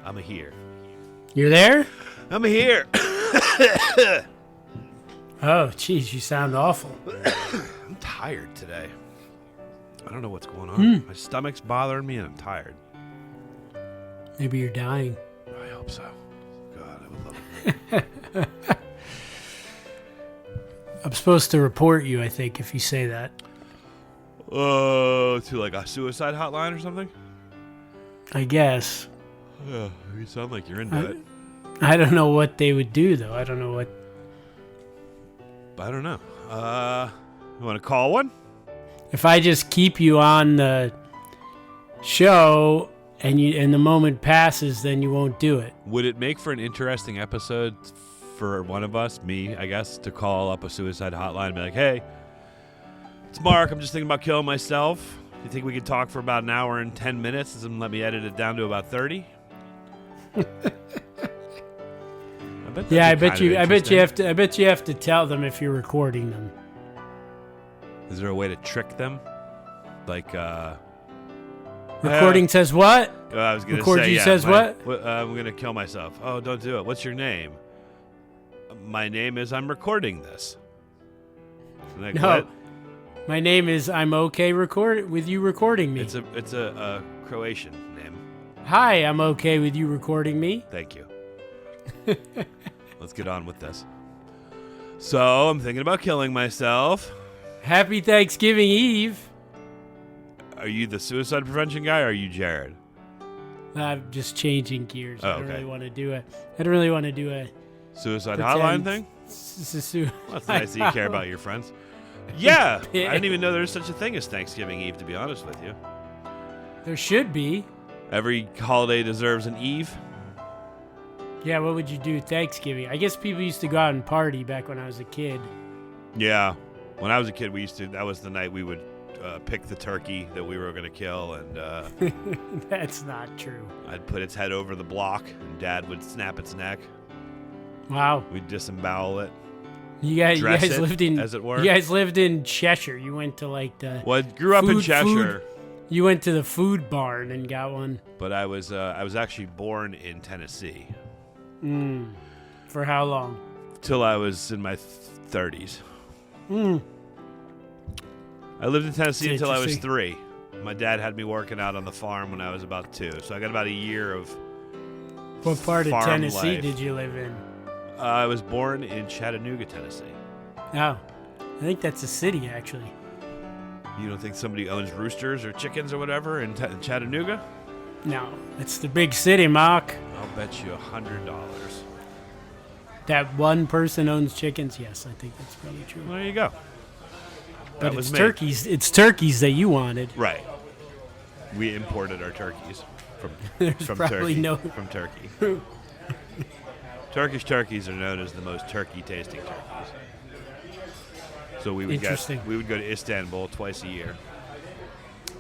I'm here. You're there? I'm here. Oh, jeez, you sound awful. I'm tired today. I don't know what's going on. My stomach's bothering me and I'm tired. Maybe you're dying. I hope so. God, I would love it. I'm supposed to report you, I think, if you say that. To like a suicide hotline or something? I guess. Yeah, you sound like you're into it. I don't know what they would do, though. I don't know what... I don't know. You want to call one? If I just keep you on the show and the moment passes, then you won't do it. Would it make for an interesting episode for one of us, me, I guess, to call up a suicide hotline and be like, hey, it's Mark. I'm just thinking about killing myself. You think we could talk for about an hour and 10 minutes and let me edit it down to about 30? I bet you have to tell them if you're recording them. Is there a way to trick them? Like, recording says what? I was going to Recording say, yeah. says what? I'm going to kill myself. Oh, don't do it. What's your name? My name is I'm recording this. Like, no. what? My name is I'm okay with you recording me. It's a Croatian name. Hi, I'm okay with you recording me. Thank you. Let's get on with this. So, I'm thinking about killing myself. Happy Thanksgiving Eve. Are you the suicide prevention guy or are you Jared? I'm just changing gears. Oh, I don't really want to do it. I don't really want to do a suicide hotline thing? Well, that's nice that you care about your friends. Yeah, I didn't even know there was such a thing as Thanksgiving Eve, to be honest with you. There should be. Every holiday deserves an Eve. Yeah, what would you do Thanksgiving? I guess people used to go out and party back when I was a kid. Yeah, when I was a kid, that was the night we would pick the turkey that we were going to kill, and that's not true. I'd put its head over the block, and Dad would snap its neck. Wow. We'd disembowel it. You guys lived in, as it were. You guys lived in Cheshire. You went to like the. Well, I grew up in Cheshire. You went to the food barn and got one. But I was actually born in Tennessee. For how long? Till I was in my 30s. I lived in Tennessee until I was 3. My dad had me working out on the farm when I was about 2. So I got about a year of What part of Tennessee life. did you live in? I was born in Chattanooga, Tennessee. Oh, I think that's a city, actually. You don't think somebody owns roosters or chickens or whatever in Chattanooga? No, it's the big city, Mark. I'll bet you $100. That one person owns chickens? Yes, I think that's probably true. Well, there you go. But it's turkeys. It's turkeys that you wanted. Right. We imported our turkeys from Turkey. Turkish turkeys are known as the most turkey-tasting turkeys. So we would go to Istanbul twice a year.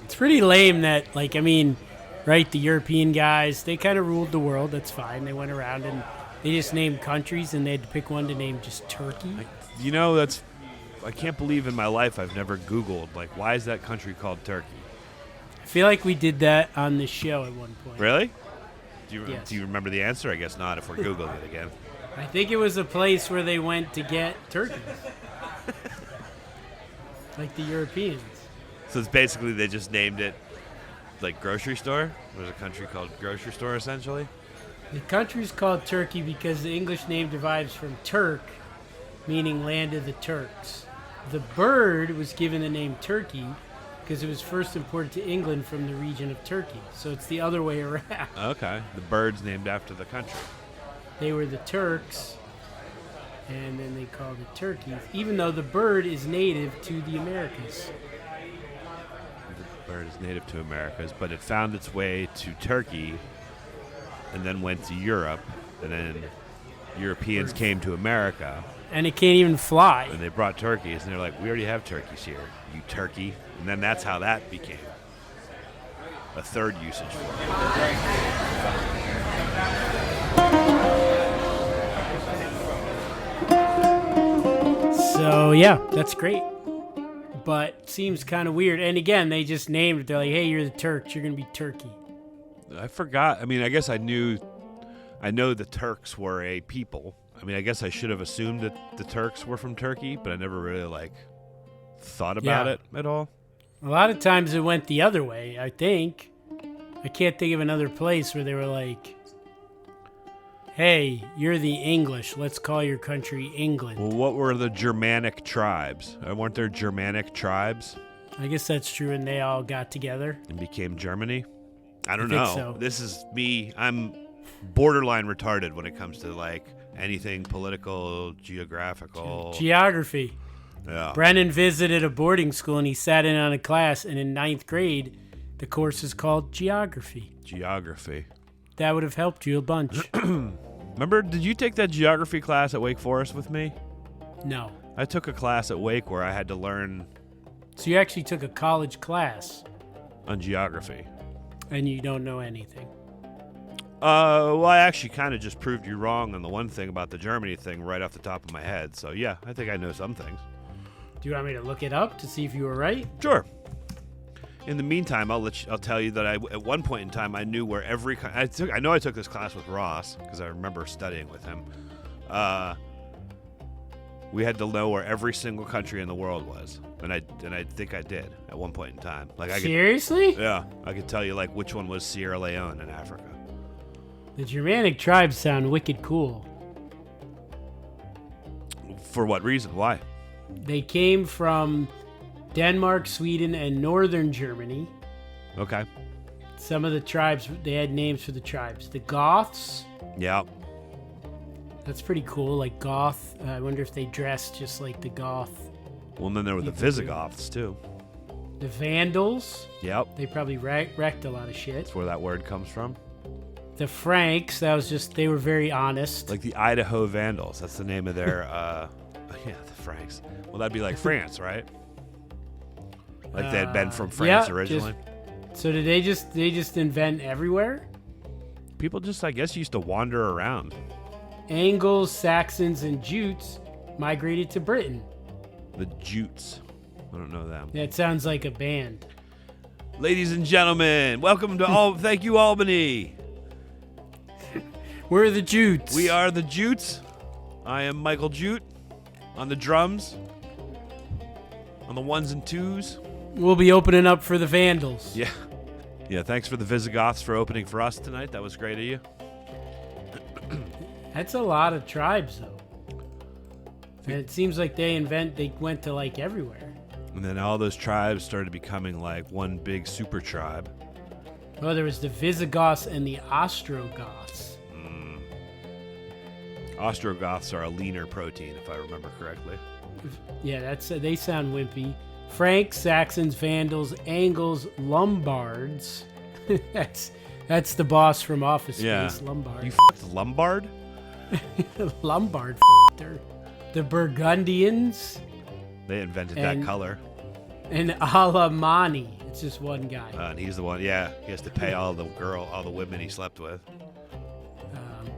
It's pretty lame that, right, the European guys, they kind of ruled the world. That's fine. They went around and they just named countries, and they had to pick one to name just Turkey. I can't believe in my life I've never Googled, why is that country called Turkey? I feel like we did that on the show at one point. Really? Yes. Do you remember the answer? I guess not if we're Googling it again. I think it was a place where they went to get turkeys. Like the Europeans. So it's basically they just named it grocery store? There's a country called grocery store, essentially? The country's called Turkey because the English name derives from Turk, meaning land of the Turks. The bird was given the name turkey because it was first imported to England from the region of Turkey. So it's the other way around. Okay. The bird's named after the country. They were the Turks, and then they called it turkeys, even though the bird is native to the Americas. The bird is native to Americas, but it found its way to Turkey and then went to Europe, and then Europeans came to America. And it can't even fly. And they brought turkeys, and they're like, we already have turkeys here, you turkey. And then that's how that became a third usage for it. So, yeah, that's great. But seems kind of weird. And again, they just named it. They're like, hey, you're the Turks. You're going to be Turkey. I forgot. I mean, I guess I knew I know the Turks were a people. I mean, I guess I should have assumed that the Turks were from Turkey, but I never really thought about it at all. A lot of times it went the other way, I think. I can't think of another place where they were like, hey, you're the English. Let's call your country England. Well, what were the Germanic tribes? Weren't there Germanic tribes? I guess that's true, and they all got together. And became Germany? I don't think know. so. This is me. I'm borderline retarded when it comes to anything political, geographical. Geography. Yeah. Brennan visited a boarding school, and he sat in on a class, and in 9th grade, the course is called geography. Geography. That would have helped you a bunch. Remember, did you take that geography class at Wake Forest with me? No. I took a class at Wake where I had to learn So you actually took a college class, on geography. and you don't know anything. Well, I actually kind of just proved you wrong on the one thing about the Germany thing right off the top of my head. So, yeah, I think I know some things. Do you want me to look it up to see if you were right? Sure. In the meantime, I'll tell you that at one point in time I knew where every I know I took this class with Ross because I remember studying with him. We had to know where every single country in the world was, and I think I did at one point in time. Seriously? Yeah, I could tell you which one was Sierra Leone in Africa. The Germanic tribes sound wicked cool. For what reason? Why? They came from Denmark, Sweden, and northern Germany. Okay. Some of the tribes, they had names for the tribes. The Goths. Yeah. That's pretty cool. Like Goth. I wonder if they dressed just like the Goth. Well, and then there were the Visigoths too. The Vandals. Yep. They probably wrecked a lot of shit. That's where that word comes from. The Franks. That was just, they were very honest. Like the Idaho Vandals. That's the name of their, yeah, the Franks. Well, that'd be like France, right? Like they had been from France originally. So did they just invent everywhere? People just, I guess, used to wander around. Angles, Saxons, and Jutes migrated to Britain. The Jutes. I don't know them. That sounds like a band. Ladies and gentlemen, welcome to Thank You Albany. We're the Jutes. We are the Jutes. I am Michael Jute on the drums, on the ones and twos. We'll be opening up for the Vandals. Yeah. Yeah, thanks for the Visigoths for opening for us tonight. That was great of you. That's a lot of tribes, though. And it seems like they went to everywhere. And then all those tribes started becoming one big super tribe. Well, there was the Visigoths and the Ostrogoths. Ostrogoths are a leaner protein, if I remember correctly. Yeah, they sound wimpy. Franks, Saxons, Vandals, Angles, Lombards. that's the boss from Office Space, Lombard. You f***ed Lombard? Lombard f***ed her. The Burgundians. They invented that color. And Alemanni. It's just one guy. And he's the one, he has to pay all the women he slept with.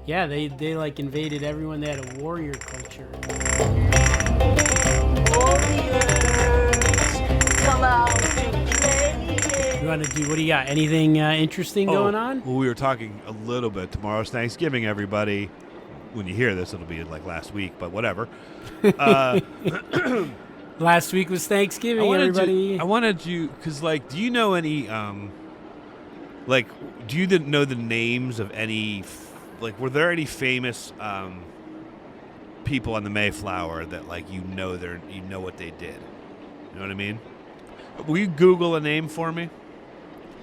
Yeah, they invaded everyone. They had a warrior culture. Come out to play. You want to do, what do you got? Anything interesting going on? Well, we were talking a little bit. Tomorrow's Thanksgiving, everybody. When you hear this, it'll be last week, but whatever. Last week was Thanksgiving, everybody. I wanted you, because, do you know any, do you know the names of any, were there any famous people on the Mayflower that, you know what they did? You know what I mean? Will you Google a name for me?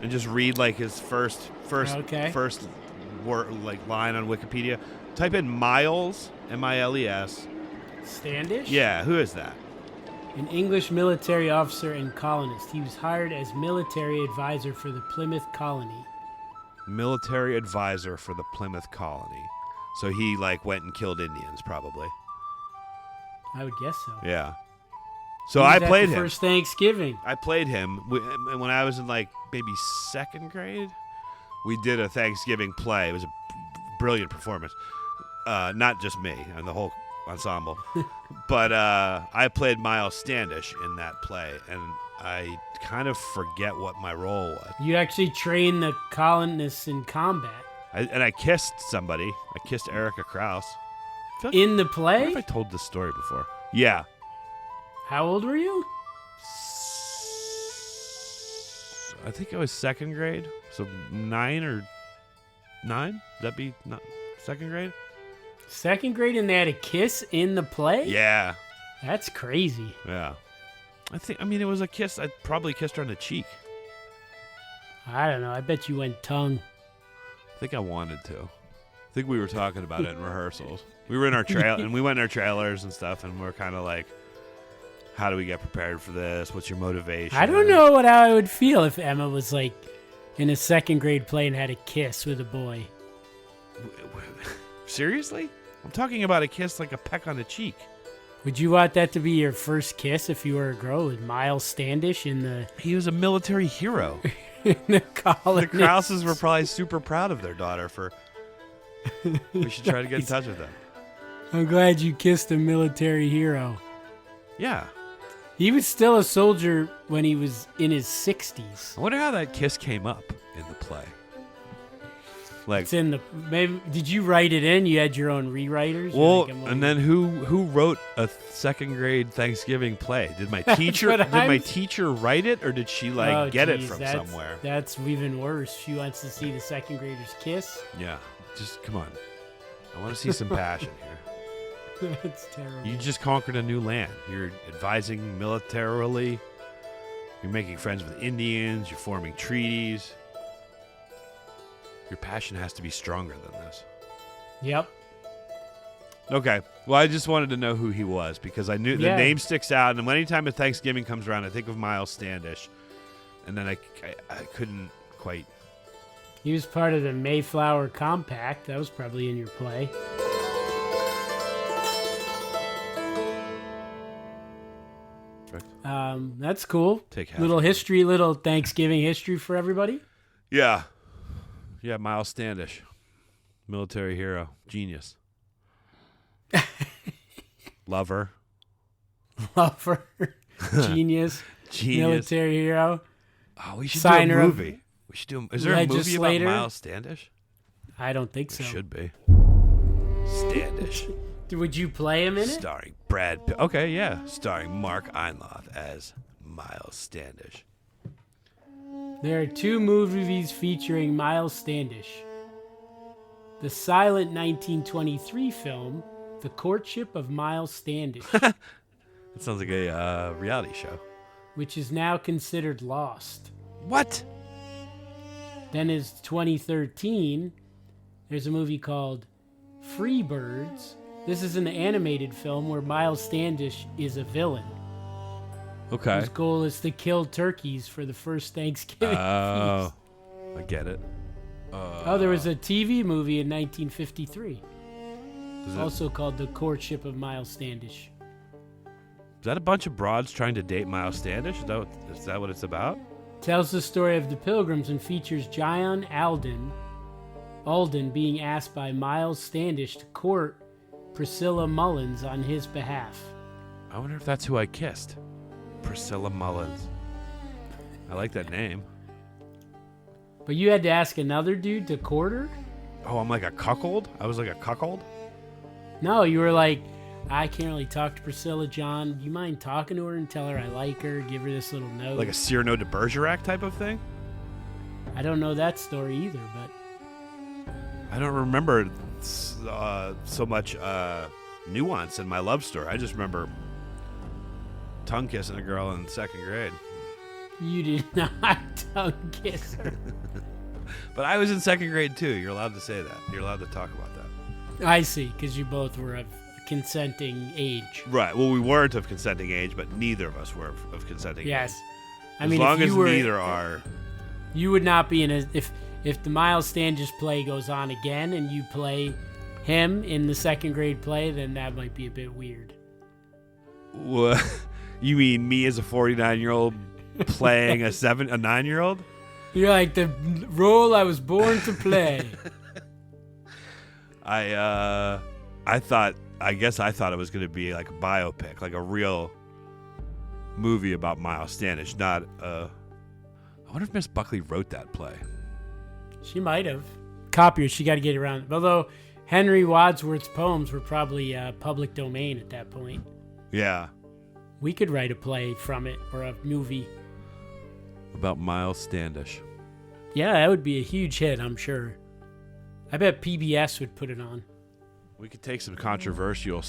And just read, his first word, line on Wikipedia? Type in Miles, M-I-L-E-S. Standish? Yeah, who is that? An English military officer and colonist. He was hired as military advisor for the Plymouth colony. Military advisor for the Plymouth colony. So he, went and killed Indians, probably. I would guess so. Yeah. So I played him. First Thanksgiving. I played him when I was in, maybe second grade. We did a Thanksgiving play. It was a brilliant performance. Not just me and the whole ensemble. But I played Miles Standish in that play, and I kind of forget what my role was. You actually trained the colonists in combat. I kissed somebody. I kissed Erica Krause. In the I wonder play? if I told this story before. Yeah. How old were you? I think it was second grade. So 9 or 9? Would that be not second grade? Second grade and they had a kiss in the play? Yeah. That's crazy. Yeah. I mean, it was a kiss. I probably kissed her on the cheek. I don't know. I bet you went tongue. I think I wanted to. I think we were talking about it in rehearsals. We were in our trail, and we went in our trailers and stuff, and we're kind of like, how do we get prepared for this? What's your motivation? I don't know how I would feel if Emma was like in a second grade play and had a kiss with a boy. Seriously? I'm talking about a kiss like a peck on the cheek. Would you want that to be your first kiss if you were a girl with Miles Standish in the He was a military hero. in the The colonists? Krauses were probably super proud of their daughter for... We should try to get in touch with them. I'm glad you kissed a military hero. Yeah. He was still a soldier when he was in his 60s. I wonder how that kiss came up in the play. Like, It's in the maybe. Did you write it in? You had your own rewriters. You're well, like, I'm and then who wrote a second grade Thanksgiving play? Did my teacher what did I'm- my teacher write it, or did she Oh, get it geez, from that's- somewhere? That's even worse. She wants to see the second graders kiss. Yeah, just come on. I want to see some passion here. That's terrible. You just conquered a new land. You're advising militarily. You're making friends with Indians. You're forming treaties. Your passion has to be stronger than this. Yep. Okay. Well, I just wanted to know who he was because I knew the Yeah. name sticks out. And anytime a Thanksgiving comes around, I think of Miles Standish. And then I couldn't quite. He was part of the Mayflower Compact. That was probably in your play. That's cool. Take half. Little history, little Thanksgiving history for everybody. Yeah. Yeah, Miles Standish. Military hero. Genius. Lover. Lover, genius, Genius. military hero. Oh, we should Signer do a of movie. We should do. Is there a movie about legislator. Miles Standish? I don't think so. There should be. Standish. Would you play him in it? Starring Brad Pitt. Okay, yeah. Starring Mark Einloth as Miles Standish. There are two movies featuring Miles Standish. The silent 1923 film, The Courtship of Miles Standish, That sounds like a reality show. which is now considered lost. What? Then is 2013, there's a movie called Freebirds. This is an animated film where Miles Standish is a villain. Okay. His goal is to kill turkeys for the first Thanksgiving Oh, feast. I get it. Oh, there was a TV movie in 1953, Is also called The Courtship of Miles Standish. that a bunch of broads trying to date Miles Standish? Is that what it's about? Tells the story of the Pilgrims and features John Alden being asked by Miles Standish to court Priscilla Mullins on his behalf. I wonder if that's who I kissed. Priscilla Mullins. I like that name. But you had to ask another dude to court her? Oh, I'm like a cuckold? I was like a cuckold? No, you were like, I can't really talk to Priscilla, John. Do you mind talking to her and tell her I like her? Give her this little note. Like a Cyrano de Bergerac type of thing? I don't know that story either, but I don't remember so much nuance in my love story. I just remember tongue kissing a girl in second grade. you did not tongue kiss her. But I was in second grade too. You're allowed to say that. You're allowed to talk about that. I see, because you both were of consenting age. Right. Well, we weren't of consenting age, but neither of us were of consenting Yes. age. I As mean, long if as you were, neither are. you would not be in a if the Miles Standish play goes on again and you play him in the second grade play, then that might be a bit weird. What? You mean me as a 49-year-old playing a 9-year-old? You're like the role I was born to play. I guess I thought it was going to be like a biopic, like a real movie about Miles Standish, not I wonder if Miss Buckley wrote that play. She might have. Copier, she got to get around. Although Henry Wadsworth's poems were probably public domain at that point. Yeah. We could write a play from it or a movie. About Miles Standish. Yeah, that would be a huge hit, I'm sure. I bet PBS would put it on. We could take some controversial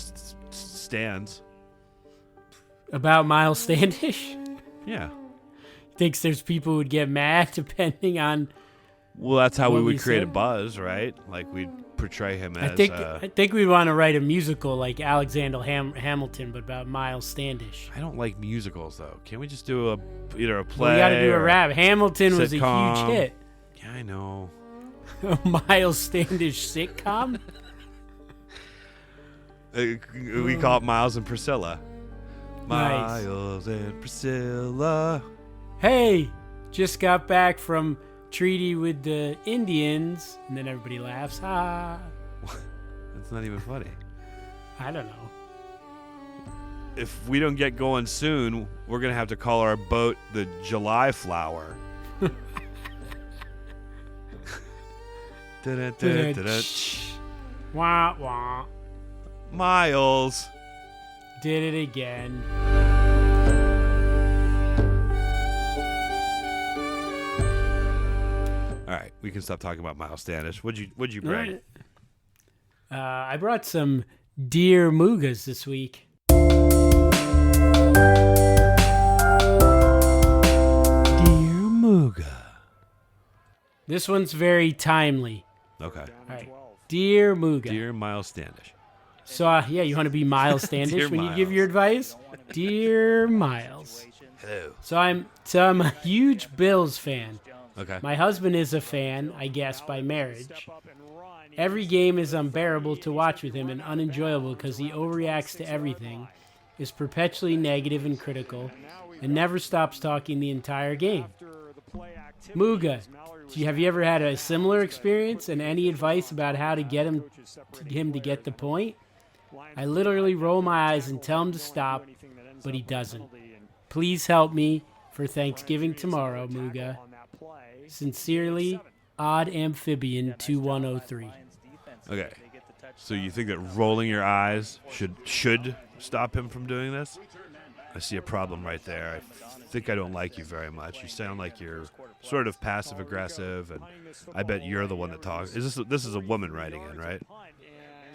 stands. About Miles Standish? Yeah. Thinks there's people who would get mad depending on. Well, that's how we What would we create a said? buzz, right? Like we'd portray him as. I think we'd want to write a musical like Alexander Hamilton, but about Miles Standish. I don't like musicals though. Can't we just do either a play? We got to do a or rap. Hamilton was a sitcom? huge hit. Yeah, I know. A Miles Standish sitcom? We call it Miles and Priscilla. Nice. Miles and Priscilla. Hey, just got back from treaty with the Indians, and then everybody laughs. Ha! That's not even funny. I don't know. If we don't get going soon, we're gonna have to call our boat the July Flower. Da-da-da-da-da. Wah wah. Miles. Did it again. All right, we can stop talking about Miles Standish. What'd you bring? I brought some deer moogas this week. Dear Mooga. This one's very timely. Okay. All right. Dear Mooga. Dear Miles Standish. So, yeah, you want to be Miles Standish Dear when you give Miles. your advice? Dear Miles. Hello. So I'm a huge Bills fan. Okay. My husband is a fan, I guess, by marriage. Every game is unbearable to watch with him and unenjoyable because he overreacts to everything, is perpetually negative and critical, and never stops talking the entire game. Mooga, have you ever had a similar experience and any advice about how to get him to get the point? I literally roll my eyes and tell him to stop, but he doesn't. Please help me for Thanksgiving tomorrow, Mooga. Sincerely, Odd Amphibian 2103. Okay. So you think that rolling your eyes should stop him from doing this? I see a problem right there. I think I don't like you very much. You sound like you're sort of passive aggressive, and I bet you're the one that talks. This is a woman writing in, right?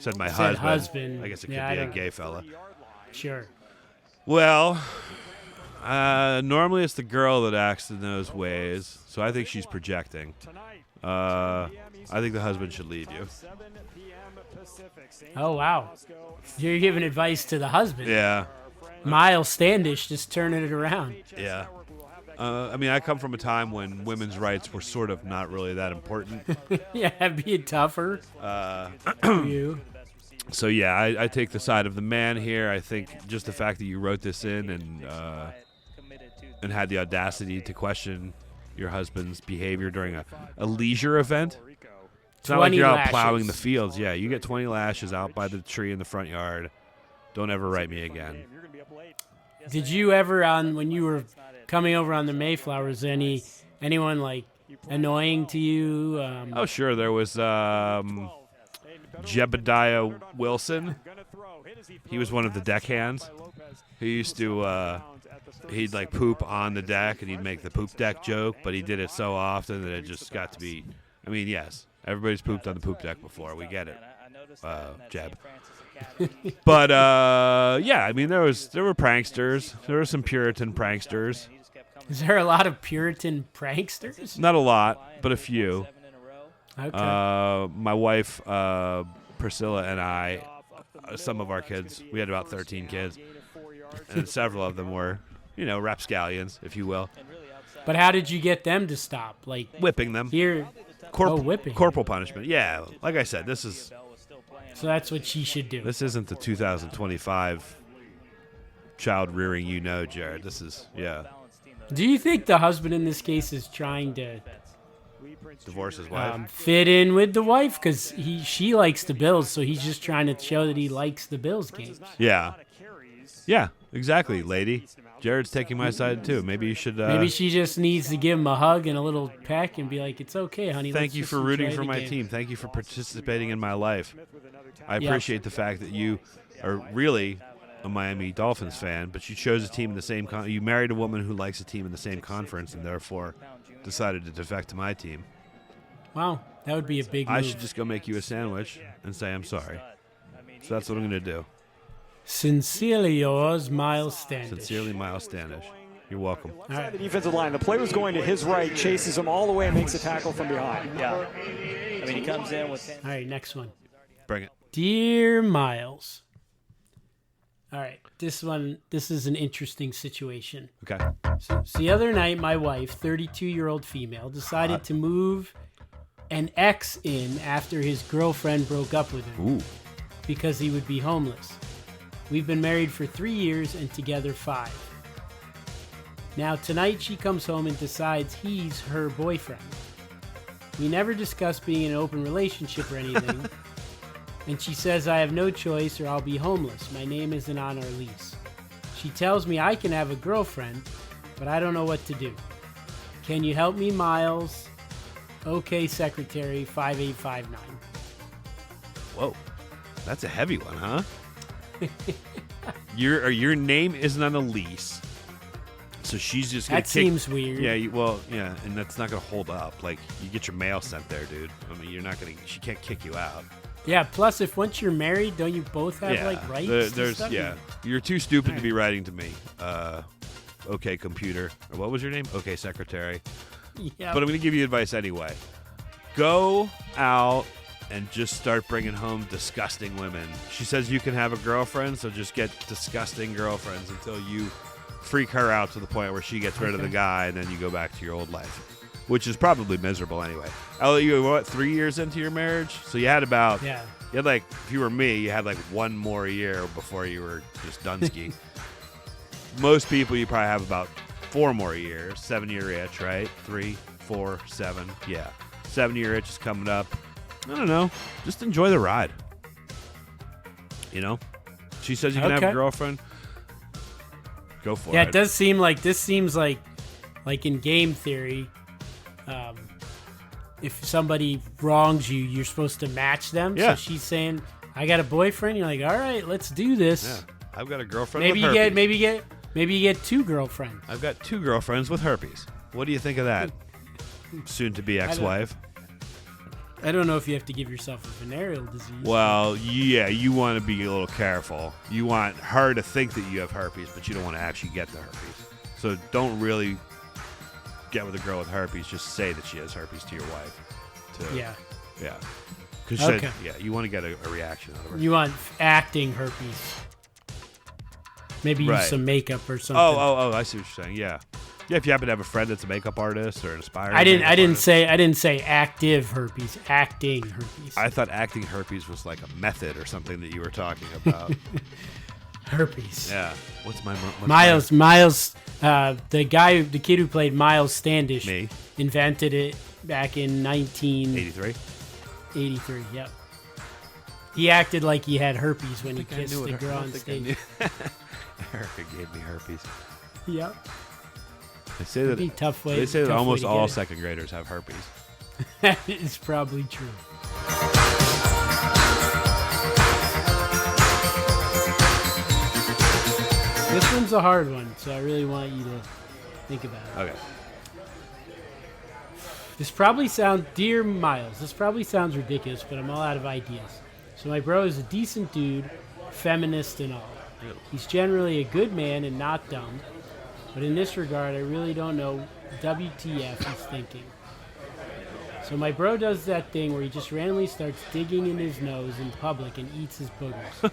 Said my husband. I guess it could be a gay fella. Sure. Well, normally it's the girl that acts in those ways, so I think she's projecting. I think the husband should leave you. Oh, wow. You're giving advice to the husband. Yeah. Miles Standish just turning it around. Yeah. I mean, I come from a time when women's rights were sort of not really that important. Yeah, be tougher for you. So, yeah, I take the side of the man here. I think just the fact that you wrote this in and had the audacity to question your husband's behavior during a leisure event. It's not like you're out plowing the fields. Yeah, you get 20 lashes out by the tree in the front yard. Don't ever write me again. Did you ever, when you were coming over on the Mayflower, was anyone like annoying to you? Oh, sure. There was Jebediah Wilson. He was one of the deckhands. He used to he'd like poop on the deck, and he'd make the poop deck joke, but he did it so often that it just got to be. I mean, yes, everybody's pooped on the poop deck before. We get it, Jeb. But yeah, I mean, there were pranksters. There were some Puritan pranksters. Is there a lot of Puritan pranksters? Not a lot, but a few. Okay. My wife, Priscilla, and I, some of our kids, we had about 13 kids, and several of them were, rapscallions, if you will. But how did you get them to stop? Like Whipping them. here? Whipping. Corporal punishment. Yeah, like I said, this is. So that's what she should do. This isn't the 2025 child rearing, Jared. This is, yeah. Do you think the husband in this case is trying to Divorce his wife. fit in with the wife? Because she likes the Bills, so he's just trying to show that he likes the Bills games. Yeah. Yeah, Exactly, lady. Jared's taking my side too. Maybe you should. Maybe she just needs to give him a hug and a little peck and be like, "It's okay, honey." Thank let's you just for rooting enjoy for the my game." team. Thank you for participating in my life. I Yep. appreciate the fact that you are really a Miami Dolphins fan, but you chose a team in the same you married a woman who likes a team in the same conference and therefore decided to defect to my team. Wow, that would be a big move. I should just go make you a sandwich and say I'm sorry. So that's what I'm going to do. Sincerely yours, Miles Standish. Sincerely, Miles Standish. You're welcome. All right. The defensive line. The play was going to his right, chases him all the way and makes a tackle from behind. Yeah. I mean, he comes in with 10. All right, next one. Bring it. Dear Miles. All right, this is an interesting situation. Okay. So the other night, my wife, 32-year-old female, decided to move an ex in after his girlfriend broke up with him Ooh. because he would be homeless. We've been married for 3 years and together 5. Now, tonight she comes home and decides he's her boyfriend. We never discussed being in an open relationship or anything. And she says I have no choice or I'll be homeless. My name isn't on our lease. She tells me I can have a girlfriend, but I don't know what to do. Can you help me, Miles? Okay, Secretary 5859. Whoa. That's a heavy one, huh? Your name isn't on a lease. So she's just going to That seems weird. Yeah, yeah, and that's not going to hold up. Like, you get your mail sent there, dude. I mean, you're not going to, she can't kick you out. Yeah, plus if once you're married, don't you both have like rights? to stuff? Yeah. You're too stupid to be writing to me. Okay, computer. Or what was your name? Okay, secretary. Yeah. But I'm going to give you advice anyway. Go out and just start bringing home disgusting women. She says you can have a girlfriend, so just get disgusting girlfriends until you freak her out to the point where she gets rid of the guy, and then you go back to your old life, which is probably miserable anyway. You were, 3 years into your marriage? So you had about, you had like, if you were me, you had like 1 more year before you were just Dunsky. Most people, you probably have about 4 more years. 7-year itch, right? 3, 4, 7. Yeah. 7-year itch is coming up. I don't know. Just enjoy the ride. You know? She says you can have a girlfriend. Go for it. Yeah, it does seem like this seems like in game theory, if somebody wrongs you, you're supposed to match them. Yeah. So she's saying, I got a boyfriend. You're like, all right, let's do this. Yeah. I've got a girlfriend Maybe with you herpes. maybe you get 2 girlfriends. I've got 2 girlfriends with herpes. What do you think of that? Soon to be ex-wife. I don't know if you have to give yourself a venereal disease. Well, yeah, you want to be a little careful. You want her to think that you have herpes, but you don't want to actually get the herpes. So don't really get with a girl with herpes. Just say that she has herpes to your wife. Yeah. Because you want to get a reaction out of her. You want acting herpes. Maybe use some makeup or something. Oh, I see what you're saying. Yeah. Yeah, if you happen to have a friend that's a makeup artist or an aspiring I didn't artist. say active herpes, acting herpes. I thought acting herpes was like a method or something that you were talking about. Herpes. Yeah. What's Miles, the kid who played Miles Standish invented it back in 1983. 83, yep. He acted like he had herpes when he kissed the girl on stage. Erica gave me herpes. Yep. They say that almost all second graders have herpes. That is probably true. This one's a hard one, so I really want you to think about it. Okay. Dear Miles, this probably sounds ridiculous, but I'm all out of ideas. So my bro is a decent dude, feminist and all. He's generally a good man and not dumb. But in this regard, I really don't know WTF he's thinking. So my bro does that thing where he just randomly starts digging in his nose in public and eats his boogers.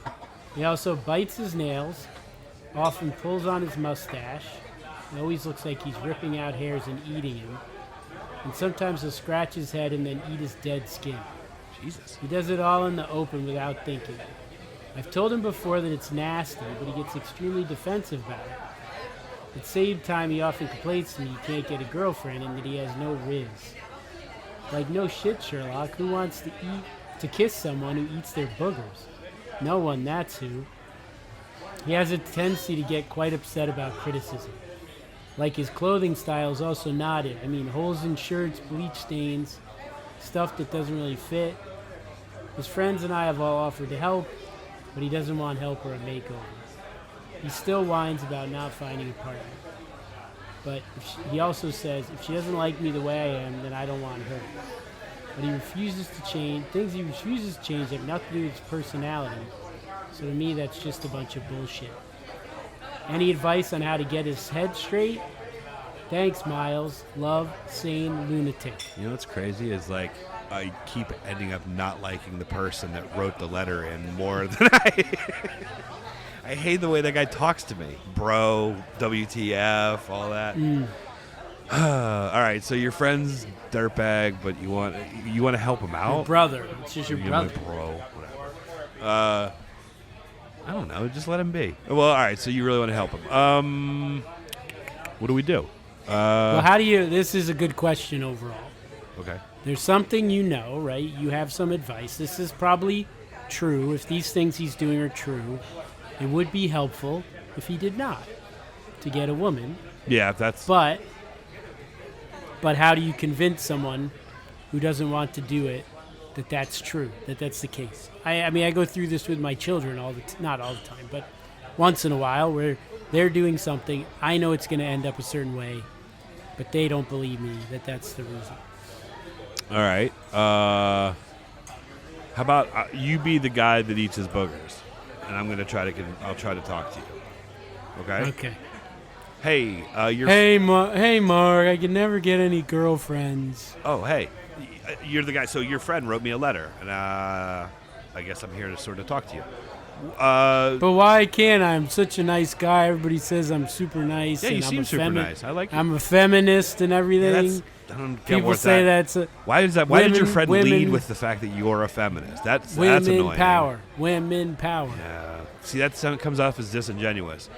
He also bites his nails, often pulls on his mustache. It always looks like he's ripping out hairs and eating them. And sometimes he'll scratch his head and then eat his dead skin. Jesus. He does it all in the open without thinking. I've told him before that it's nasty, but he gets extremely defensive about it. At the same time, he often complains to me he can't get a girlfriend and that he has no riz. Like, no shit, Sherlock. Who wants to kiss someone who eats their boogers? No one, that's who. He has a tendency to get quite upset about criticism. Like his clothing style is also not it. I mean, holes in shirts, bleach stains, stuff that doesn't really fit. His friends and I have all offered to help, but he doesn't want help or a makeover. He still whines about not finding a partner. But he also says, if she doesn't like me the way I am, then I don't want her. But he refuses to change. Things he refuses to change have nothing to do with his personality. So to me, that's just a bunch of bullshit. Any advice on how to get his head straight? Thanks, Miles. Love, sane lunatic. You know what's crazy is like I keep ending up not liking the person that wrote the letter in more than I hate the way that guy talks to me. Bro, WTF, all that. All right, so your friend's dirtbag, but you want to help him out? Your brother. It's just your brother. Bro, whatever. I don't know. Just let him be. Well, all right, so you really want to help him. What do we do? Well, how do you... This is a good question overall. Okay. There's something you know, right? You have some advice. This is probably true. If these things he's doing are true, it would be helpful if he did not to get a woman. Yeah, if that's... But how do you convince someone who doesn't want to do it that that's true, that that's the case? I mean, I go through this with my children not all the time, but once in a while where they're doing something. I know it's going to end up a certain way, but they don't believe me that that's the reason. All right. How about you be the guy that eats his boogers, and I'm going to I'll try to talk to you. Okay? Okay. Hey, you're... Hey, Mark, I can never get any girlfriends. Oh, hey. You're the guy. So your friend wrote me a letter, and I guess I'm here to sort of talk to you. But why can't I? I'm such a nice guy. Everybody says I'm super nice. Yeah, you and seem I'm a super nice. I like you. I'm a feminist and everything. Yeah, I don't get People what say that. that's a... Why is that? Why did your friend women, lead with the fact that you're a feminist? That's women annoying. power. Women power. Yeah. See, that comes off as disingenuous.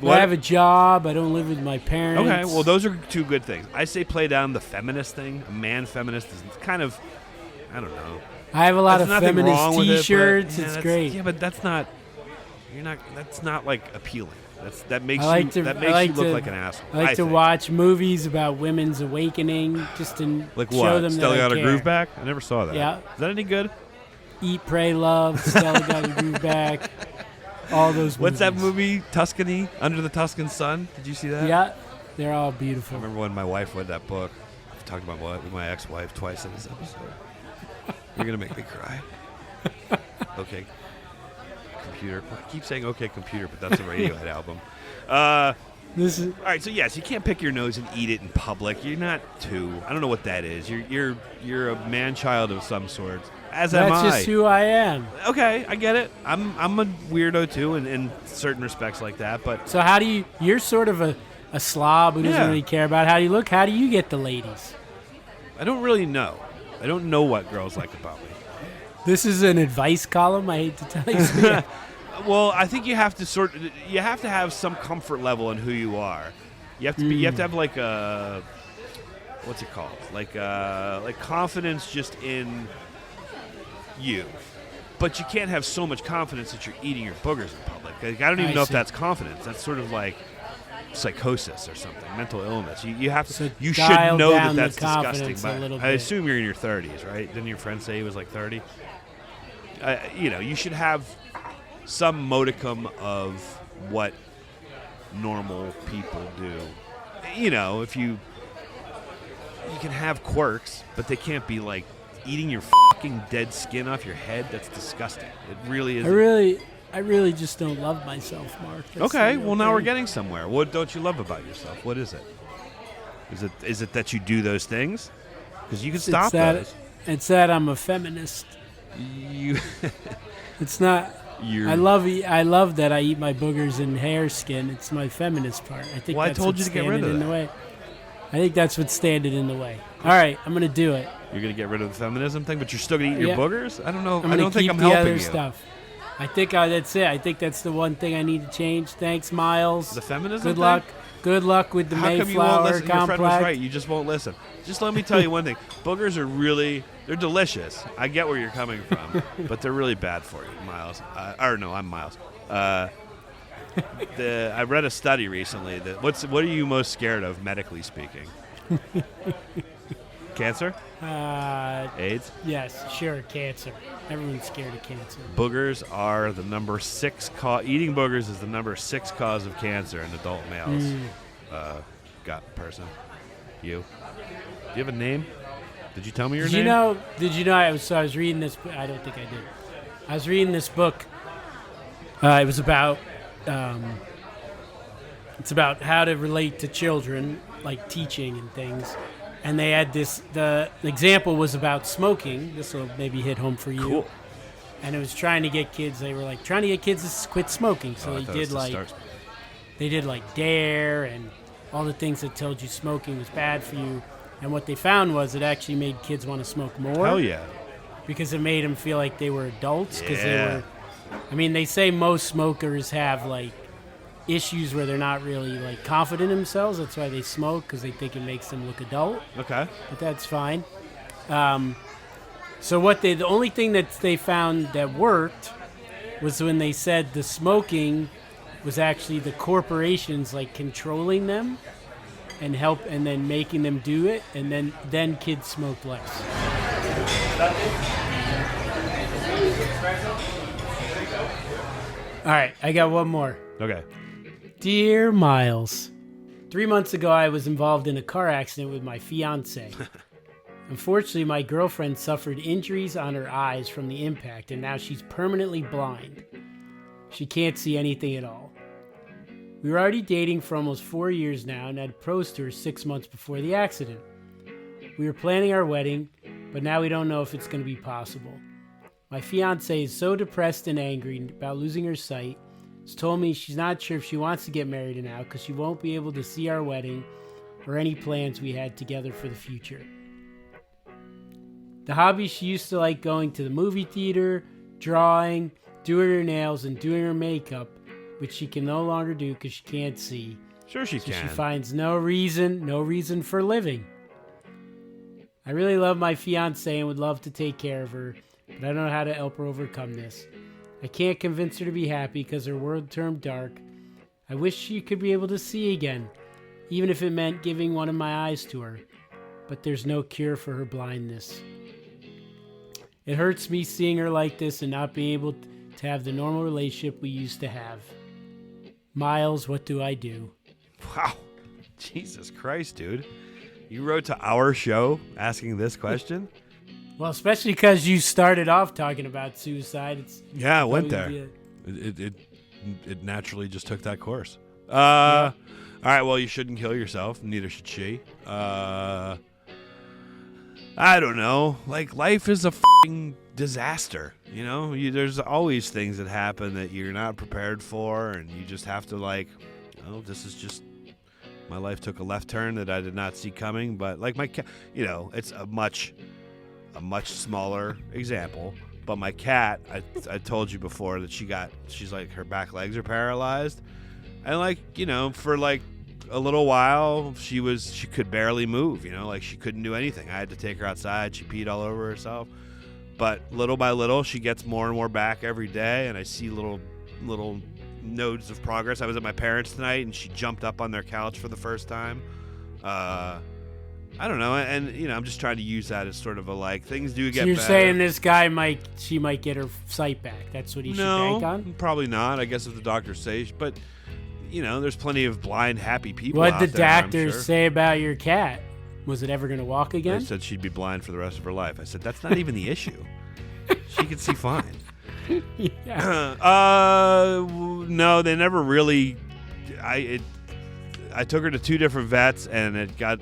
Well, I have a job. I don't live with my parents. Okay, well, those are two good things. I say play down the feminist thing. A man feminist is kind of, I don't know. I have a lot There's of nothing feminist wrong with T-shirts. it, but, It's great. Yeah, but that's not. That's not like appealing. That makes you look like an asshole. I like to watch movies about women's awakening, just to like show what? them Stella that I got care. a groove back. I never saw that. Yeah. Is that any good? Eat, Pray, Love, Stella got a groove back. All those movies. What's that movie? Tuscany, Under the Tuscan Sun. Did you see that? Yeah, they're all beautiful. I remember when my wife read that book. I've talked about with my ex-wife twice in this episode. You're gonna make me cry. Okay. Computer. I keep saying okay, computer, but that's a Radiohead album. This is All right, so yes, you can't pick your nose and eat it in public. You're not two. I don't know what that is. You're a man-child of some sort. As am I. that's just who I am. Okay, I get it. I'm a weirdo too, in certain respects like that. But So how do you? You're sort of a slob who doesn't Yeah. really care about how you look. How do you get the ladies? I don't really know. I don't know what girls like about me. This is an advice column. I hate to tell you. Well, I think you have to have some comfort level in who you are. You have to be. You have to have like a what's it called? Like confidence just in you. But you can't have so much confidence that you're eating your boogers in public. Like, I don't even know if see. that's confidence. That's sort of like psychosis or something, mental illness. You have to. So You should dial know down that that's the disgusting. confidence a But little I bit. assume you're in your 30s, right? Didn't your friend say he was like 30? You should have some modicum of what normal people do. If you can have quirks, but they can't be like eating your fucking dead skin off your head. That's disgusting. It really is. I really just don't love myself, Mark. That's Okay, the real well now we're thing. getting somewhere. What don't you love about yourself? What is it? Is it that you do those things? Because you can stop those. It's that I'm a feminist. You. It's not. You're, I love that I eat my boogers in hair skin. It's my feminist part. I think Well, I that's told what's you to get rid standing of in that. the way. I think that's what's standing in the way. All right, I'm gonna do it. You're gonna get rid of the feminism thing, but you're still gonna eat your Yeah. boogers. I don't know. I'm I gonna don't keep think I'm the helping other you. stuff. I think that's it. I think that's the one thing I need to change. Thanks, Miles. The feminism. Good thing? luck. Good luck with the How come you won't Mayflower listen? Your friend was complex. right. You just won't listen. Just let me tell you one thing. Boogers are they're delicious. I get where you're coming from, but they're really bad for you, Miles. I'm Miles. I read a study recently that what are you most scared of medically speaking? Cancer? AIDS? Yes, sure, cancer. Everyone's scared of cancer. Boogers are the number 6 cause. Eating boogers is the number 6 cause of cancer in adult males. Person. You. Do you have a name? Did you tell me your name? Did you know? I was reading this. I don't think I did. I was reading this book. It was about. It's about how to relate to children, like teaching and things. And they had this. The example was about smoking. This will maybe hit home for you. Cool. And it was trying to get kids. They were like trying to get kids to quit smoking. So they did like DARE and all the things that told you smoking was bad for you. And what they found was it actually made kids want to smoke more. Hell yeah. Because it made them feel like they were adults. Because Yeah. they say most smokers have like issues where they're not really like confident in themselves. That's why they smoke, because they think it makes them look adult. Okay. But that's fine. So the only thing that they found that worked was when they said the smoking was actually the corporations like controlling them and then making them do it, and then kids smoked less. All right, I got one more. Okay. Dear Miles, 3 months ago I was involved in a car accident with my fiance. Unfortunately, my girlfriend suffered injuries on her eyes from the impact, and now she's permanently blind. She can't see anything at all. We were already dating for almost 4 years now, and I'd proposed to her 6 months before the accident. We were planning our wedding, but now we don't know if it's going to be possible. My fiance is so depressed and angry about losing her sight. She's told me she's not sure if she wants to get married now because she won't be able to see our wedding or any plans we had together for the future. The hobbies she used to like, going to the movie theater, drawing, doing her nails, and doing her makeup, which she can no longer do because she can't see. Sure she can. She finds no reason for living. I really love my fiance and would love to take care of her, but I don't know how to help her overcome this. I can't convince her to be happy because her world turned dark. I wish she could be able to see again, even if it meant giving one of my eyes to her, but there's no cure for her blindness. It hurts me seeing her like this and not being able to have the normal relationship we used to have. Miles, what do I do? Wow. Jesus Christ, dude. You wrote to our show asking this question? Well, especially because you started off talking about suicide. Yeah, I went there. It naturally just took that course. All right, well, you shouldn't kill yourself. Neither should she. I don't know. Like, life is a f***ing disaster. You know, there's always things that happen that you're not prepared for, and you just have to, like, oh, this is just, my life took a left turn that I did not see coming. But, like, it's a much smaller example. But my cat, I told you before that she's like, her back legs are paralyzed. And, like, for, like, a little while, she could barely move, like she couldn't do anything. I had to take her outside. She peed all over herself. But little by little, she gets more and more back every day, and I see little nodes of progress. I was at my parents' tonight, and she jumped up on their couch for the first time. I don't know, and I'm just trying to use that as sort of a, like, things do get better. So you're saying this guy she might get her sight back. That's what he should bank on? No, probably not. I guess if the doctors say, but there's plenty of blind, happy people What out did the there, doctors say about your cat? Was it ever going to walk again? They said she'd be blind for the rest of her life. I said, that's not even the issue. She can see fine. Yeah. No, they never really. I took her to 2 different vets, and it got,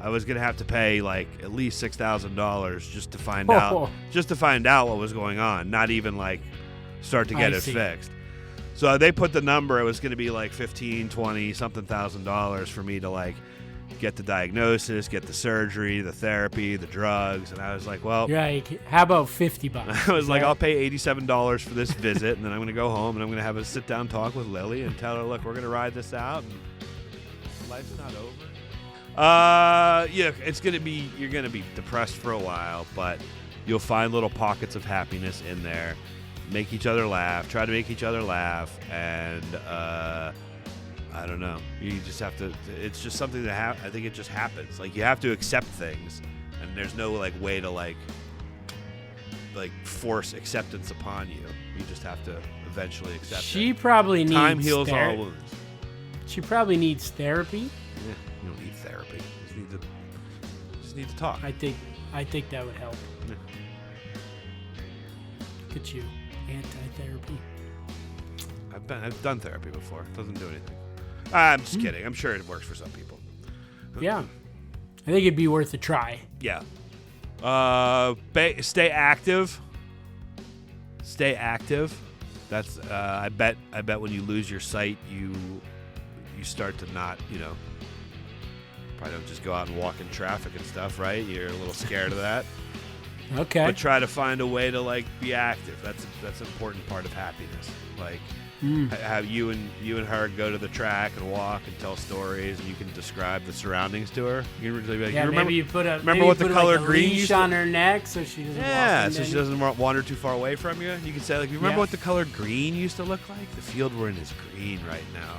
I was going to have to pay like at least $6,000 just to find out what was going on. Not even like start to get it fixed. So they put the number, it was going to be like $15,000, $20,000, something $1,000 for me to, like, get the diagnosis, get the surgery, the therapy, the drugs. And I was like, well, how about $50? I was like, I'll pay $87 for this visit, and then I'm going to go home and I'm going to have a sit down talk with Lily and tell her, look, we're going to ride this out, and life's not over. Yeah, you're going to be depressed for a while, but you'll find little pockets of happiness in there. make each other laugh, try to make each other laugh, and I don't know. You just have to. It's just something that I think it just happens. Like, you have to accept things, and there's no like way to like force acceptance upon you. You just have to eventually accept it. She probably needs time heals all wounds. She probably needs therapy. Yeah, you don't need therapy. You just need to talk. I think that would help. Yeah. Look at you, anti-therapy. I've done therapy before. It doesn't do anything. I'm just kidding. I'm sure it works for some people. Yeah, I think it'd be worth a try. Yeah. Stay active. Stay active. That's I bet when you lose your sight, you start to not, probably don't just go out and walk in traffic and stuff, right? You're a little scared of that. Okay. But try to find a way to like be active. That's an important part of happiness. Like have you and her go to the track and walk and tell stories, and you can describe the surroundings to her. You can really be like, yeah, remember what the color green leash used to, on her neck so she doesn't. yeah, walk so she doesn't wander too far away from you. You can say like, you remember what the color green used to look like? The field we're in is green right now.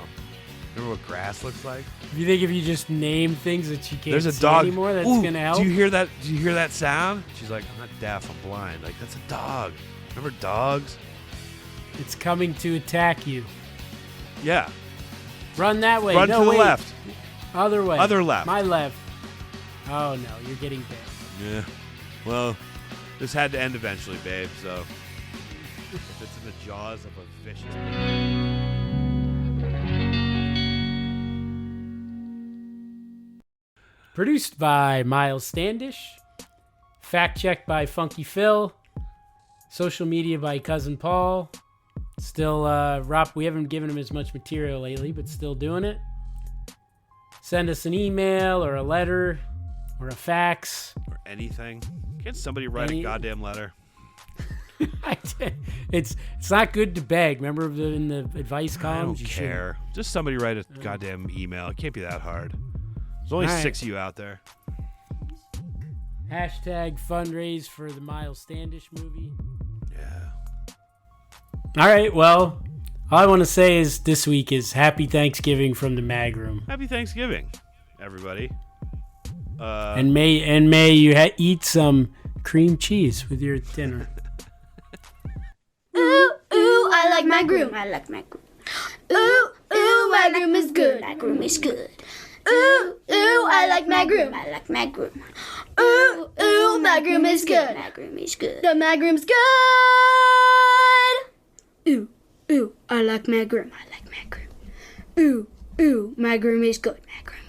Remember what grass looks like? You think if you just name things that she can't There's a see dog anymore, that's Ooh, gonna help? Do you hear that? Do you hear that sound? She's like, I'm not deaf, I'm blind. Like, that's a dog. Remember dogs? It's coming to attack you. Yeah. Run that way. Run no, to the wait. left. Other way. Other left. My left. Oh no, you're getting bit. Yeah. Well, this had to end eventually, babe. So if it's in the jaws of a vicious. Produced by Miles Standish. Fact checked by Funky Phil. Social media by Cousin Paul. Still, Rob, we haven't given him as much material lately, but still doing it. Send us an email or a letter or a fax. Or anything. Can't somebody write a goddamn letter? It's not good to beg. Remember in the advice I columns? don't care. Just somebody write a goddamn email. It can't be that hard. There's only 6 of you out there. Hashtag fundraise for the Miles Standish movie. Yeah. All right, well, all I want to say is this week is Happy Thanksgiving from the Mag Room. Happy Thanksgiving, everybody. And may you eat some cream cheese with your dinner. Ooh, ooh, I like my groom. I like my groom. Ooh, ooh, my groom is good. My groom is good. Ooh, ooh, I like my groom. I like my groom. Ooh, ooh, my groom is good. My groom is good. The my groom's good. Ooh, ooh, I like my groom. I like my groom. Ooh, ooh, my groom is good. My groom